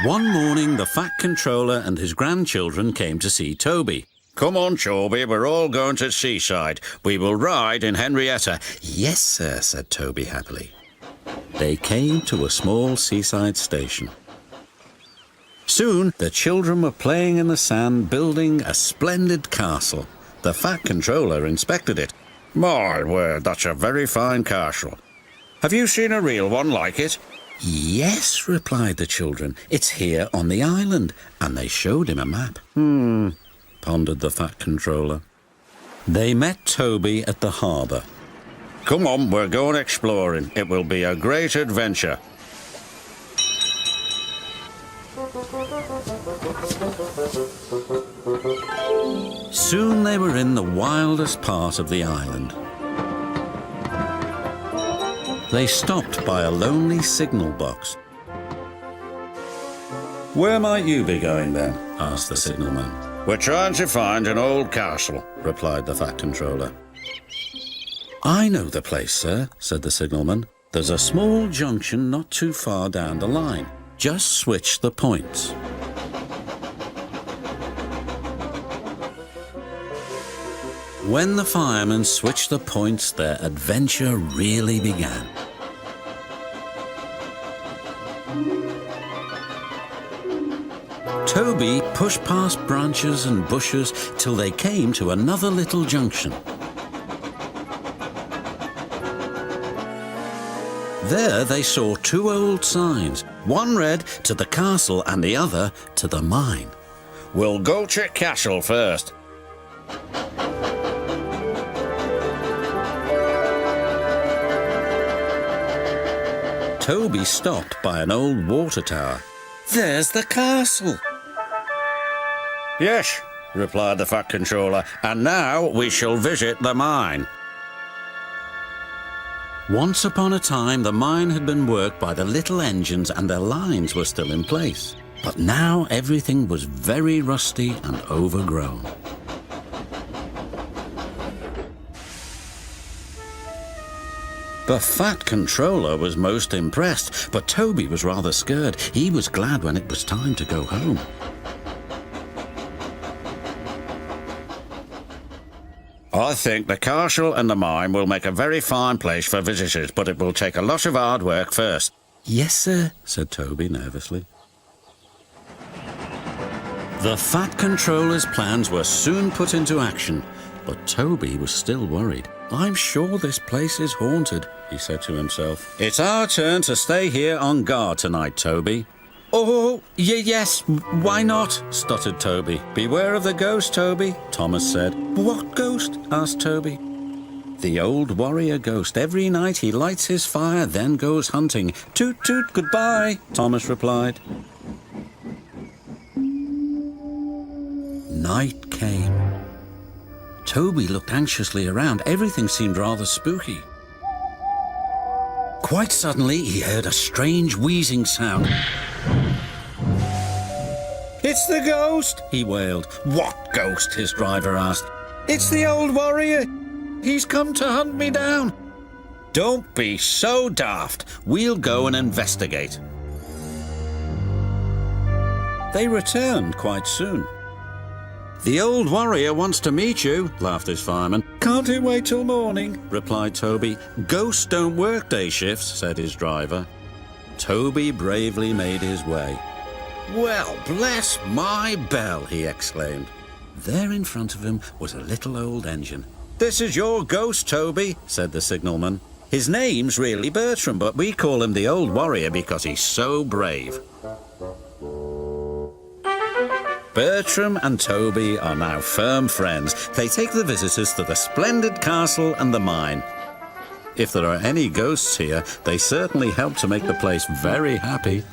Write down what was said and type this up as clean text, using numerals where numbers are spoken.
One morning, the Fat Controller and his grandchildren came to see Toby. Come on, Toby, we're all going to Seaside. We will ride in Henrietta. Yes, sir, said Toby happily. They came to a small seaside station. Soon, the children were playing in the sand, building a splendid castle. The Fat Controller inspected it. My word, that's a very fine castle. Have you seen a real one like it? Yes, replied the children. It's here on the island. And they showed him a map. Pondered the Fat Controller. They met Toby at the harbour. Come on, we're going exploring. It will be a great adventure. Soon they were in the wildest part of the island. They stopped by a lonely signal box. "Where might you be going then?" asked the signalman. We're trying to find an old castle, replied the Fat Controller. "I know the place, sir," said the signalman. "There's a small junction not too far down the line. Just switch the points." When the firemen switched the points, their adventure really began. Toby pushed past branches and bushes till they came to another little junction. There they saw two old signs. One read "To the castle" and the other "To the mine." We'll go to castle first. Toby stopped by an old water tower. "There's the castle." Yes, replied the Fat Controller, and now we shall visit the mine. Once upon a time, the mine had been worked by the little engines and their lines were still in place. But now everything was very rusty and overgrown. The Fat Controller was most impressed, but Toby was rather scared. He was glad when it was time to go home. I think the castle and the mine will make a very fine place for visitors, but it will take a lot of hard work first. "Yes, sir," said Toby nervously. The Fat Controller's plans were soon put into action, but Toby was still worried. "I'm sure this place is haunted," he said to himself. "It's our turn to stay here on guard tonight, Toby." "Oh, yes, why not?" stuttered Toby. "Beware of the ghost, Toby," Thomas said. "What ghost?" asked Toby. "The old warrior ghost. Every night he lights his fire, then goes hunting. Toot toot, goodbye," Thomas replied. Night came. Toby looked anxiously around. Everything seemed rather spooky. Quite suddenly, he heard a strange wheezing sound. "It's the ghost!" he wailed. "What ghost?" his driver asked. "It's the old warrior. He's come to hunt me down." "Don't be so daft. We'll go and investigate." They returned quite soon. "The old warrior wants to meet you," laughed his fireman. "Can't he wait till morning?" replied Toby. "Ghosts don't work day shifts," said his driver. Toby bravely made his way. "Well, bless my bell," he exclaimed. There in front of him was a little old engine. "This is your ghost, Toby," said the signalman. "His name's really Bertram, but we call him the old warrior because he's so brave." Bertram and Toby are now firm friends. They take the visitors to the splendid castle and the mine. If there are any ghosts here, they certainly help to make the place very happy.